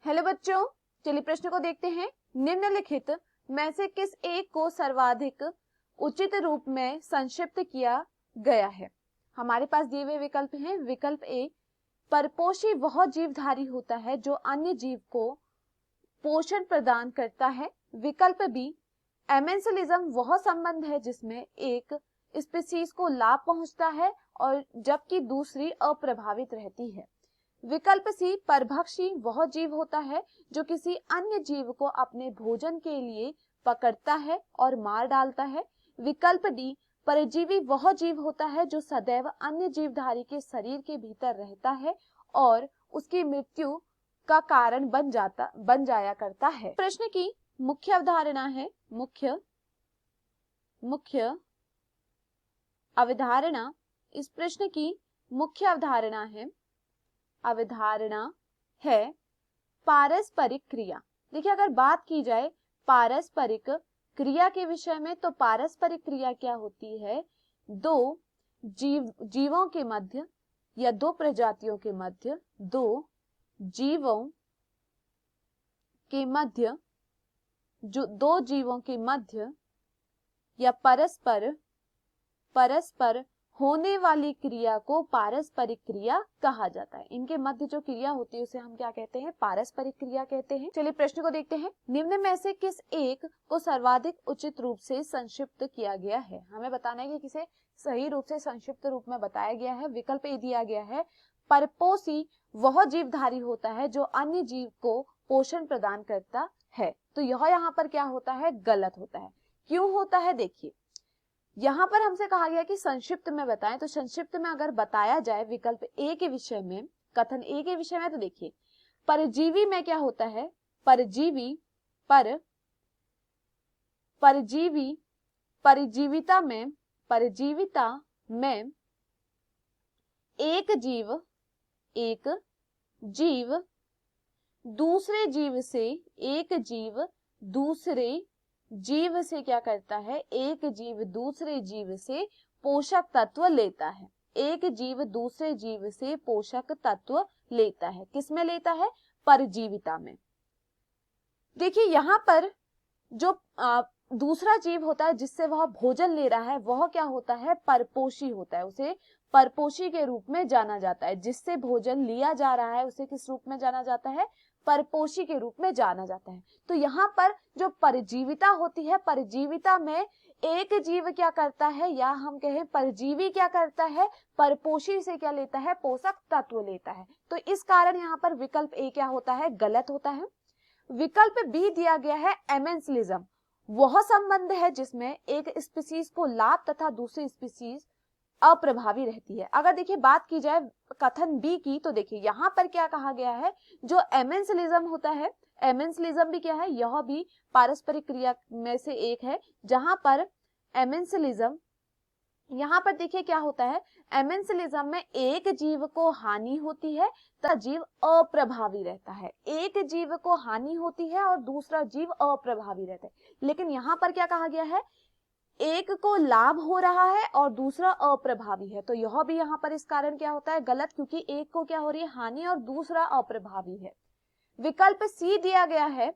Hello बच्चों, चलिए प्रश्न को देखते हैं। निम्नलिखित में से किस एक को सर्वाधिक उचित रूप में संक्षिप्त किया गया है? हमारे पास दिए हुए विकल्प हैं। विकल्प ए, परपोषी वह जीवधारी होता है जो अन्य जीव को पोषण प्रदान करता है। विकल्प बी, एमेंसिलिज्म वह संबंध है जिसमें एक स्पीशीज को लाभ पहुंचता है और जबकि दूसरी अप्रभावित रहती है। विकल्प सी, परभक्षी वह जीव होता है जो किसी अन्य जीव को अपने भोजन के लिए पकड़ता है और मार डालता है। विकल्प डी, परजीवी वह जीव होता है जो सदैव अन्य जीवधारी के शरीर के भीतर रहता है और उसकी मृत्यु का कारण बन जाया करता है। प्रश्न की मुख्य अवधारणा है मुख्य अवधारणा इस प्रश्न की मुख्य अवधारणा है पारस्परिक क्रिया। देखिए, अगर बात की जाए पारस्परिक क्रिया के विषय में तो पारस्परिक क्रिया क्या होती है? दो जीवों के मध्य या दो प्रजातियों के मध्य, दो जीवों के मध्य या परस्पर होने वाली क्रिया को पारस्परिक क्रिया कहा जाता है। इनके मध्य जो क्रिया होती है उसे हम क्या कहते हैं? पारस्परिक क्रिया कहते हैं। चलिए प्रश्न को देखते हैं। निम्न में से किस एक को सर्वाधिक उचित रूप से संक्षिप्त किया गया है? हमें बताना है कि किसे सही रूप से संक्षिप्त रूप में बताया गया है। विकल्प ए दिया गया है, परपोषी वह जीवधारी होता है जो अन्य जीव को पोषण प्रदान करता है। तो यह यहाँ पर क्या होता है? गलत होता है। क्यों होता है? देखिए, यहाँ पर हमसे कहा गया कि संक्षिप्त में बताएं, तो संक्षिप्त में अगर बताया जाए विकल्प ए के विषय में, कथन ए के विषय में, तो देखिए परजीवी में क्या होता है? परजीविता में एक जीव दूसरे जीव से क्या करता है? एक जीव दूसरे जीव से पोषक तत्व लेता है। एक जीव दूसरे जीव से पोषक तत्व लेता है। किसमें लेता है? परजीविता में। देखिए, यहाँ पर जो दूसरा जीव होता है जिससे वह भोजन ले रहा है वह क्या होता है? परपोषी होता है। उसे परपोषी के रूप में जाना जाता है। जिससे भोजन लिया जा रहा है उसे किस रूप में जाना जाता है? परपोषी के रूप में जाना जाता है। तो यहाँ पर जो परजीविता होती है, परजीविता में एक जीव क्या करता है, या हम कहें परजीवी क्या करता है? परपोषी से क्या लेता है? पोषक तत्व लेता है। तो इस कारण यहाँ पर विकल्प ए क्या होता है? गलत होता है। विकल्प बी दिया गया है, एमेंसिलिज्म वह संबंध है जिसमें एक स्पीशीज को लाभ तथा दूसरी स्पीशीज अप्रभावी रहती है। अगर देखिए बात की जाए कथन बी की, तो देखिए यहाँ पर क्या कहा गया है? जो एमेंसिलिज्म होता है, एमेंसिलिज्म भी क्या है? यह भी पारस्परिक क्रिया में से एक है। जहां पर एमेंसिलिज्म, यहाँ पर देखिए क्या होता है? एमेंसिलिज्म में एक जीव को हानि होती है तथा जीव अप्रभावी रहता है। एक जीव को हानि होती है और दूसरा जीव अप्रभावी रहता है। लेकिन यहाँ पर क्या कहा गया है? एक को लाभ हो रहा है और दूसरा अप्रभावी है। तो यह भी यहाँ पर इस कारण क्या होता है? गलत, क्योंकि एक को क्या हो रही है? हानि, और दूसरा अप्रभावी है। विकल्प सी दिया गया है,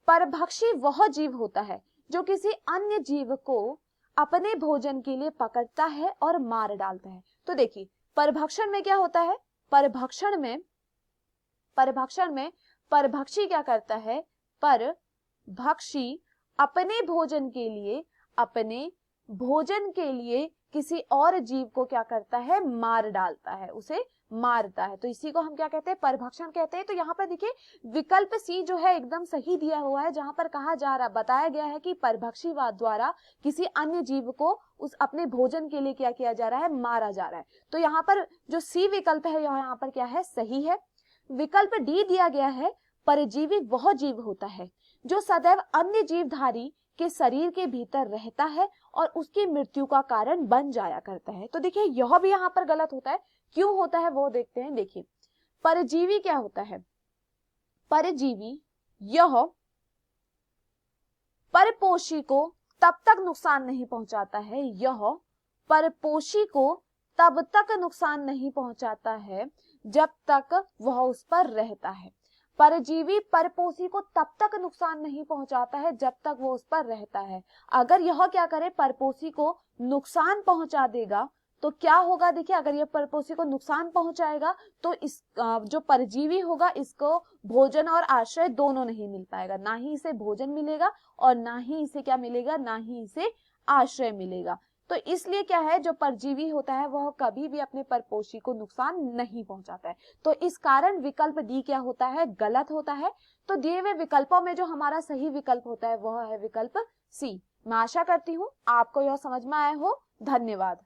परभक्षी वह जीव होता है जो किसी अन्य जीव को अपने भोजन के लिए पकड़ता है और मार डालता है। तो देखिए, परभक्षण में क्या होता है? परभक्षण में परभक्षी क्या करता है? परभक्षी अपने भोजन के लिए किसी और जीव को क्या करता है? मार डालता है, उसे मारता है। तो इसी को हम क्या कहते हैं? परभक्षण कहते हैं। तो यहाँ पर देखिए विकल्प सी जो है एकदम सही दिया हुआ है, जहां पर बताया गया है कि परभक्षीवाद द्वारा किसी अन्य जीव को उस अपने भोजन के लिए क्या किया जा रहा है? मारा जा रहा है। तो यहाँ पर जो सी विकल्प है यहाँ पर क्या है? सही है। विकल्प डी दिया गया है, परजीवी वह जीव होता है जो सदैव अन्य जीवधारी के शरीर के भीतर रहता है और उसकी मृत्यु का कारण बन जाया करता है। तो देखिए यह भी यहाँ पर गलत होता है। क्यों होता है वो देखते हैं। देखिए, परजीवी क्या होता है? परजीवी यह परपोषी को तब तक नुकसान नहीं पहुंचाता है, यह परपोषी को तब तक नुकसान नहीं पहुंचाता है जब तक वह उस पर रहता है। परजीवी परपोषी को तब तक नुकसान नहीं पहुंचाता है जब तक वो उस पर रहता है। अगर यह क्या करे, परपोषी को नुकसान पहुंचा देगा तो क्या होगा, देखिए अगर ये परपोषी को नुकसान पहुंचाएगा तो इस जो परजीवी होगा इसको भोजन और आश्रय दोनों नहीं मिल पाएगा, ना ही इसे भोजन मिलेगा और ना ही इसे क्या मिलेगा, ना ही इसे आश्रय मिलेगा। तो इसलिए क्या है, जो परजीवी होता है वह कभी भी अपने परपोषी को नुकसान नहीं पहुंचाता है। तो इस कारण विकल्प डी क्या होता है, गलत होता है। तो दिए हुए विकल्पों में जो हमारा सही विकल्प होता है वह है विकल्प सी। मैं आशा करती हूँ आपको यह समझ में आया हो। धन्यवाद।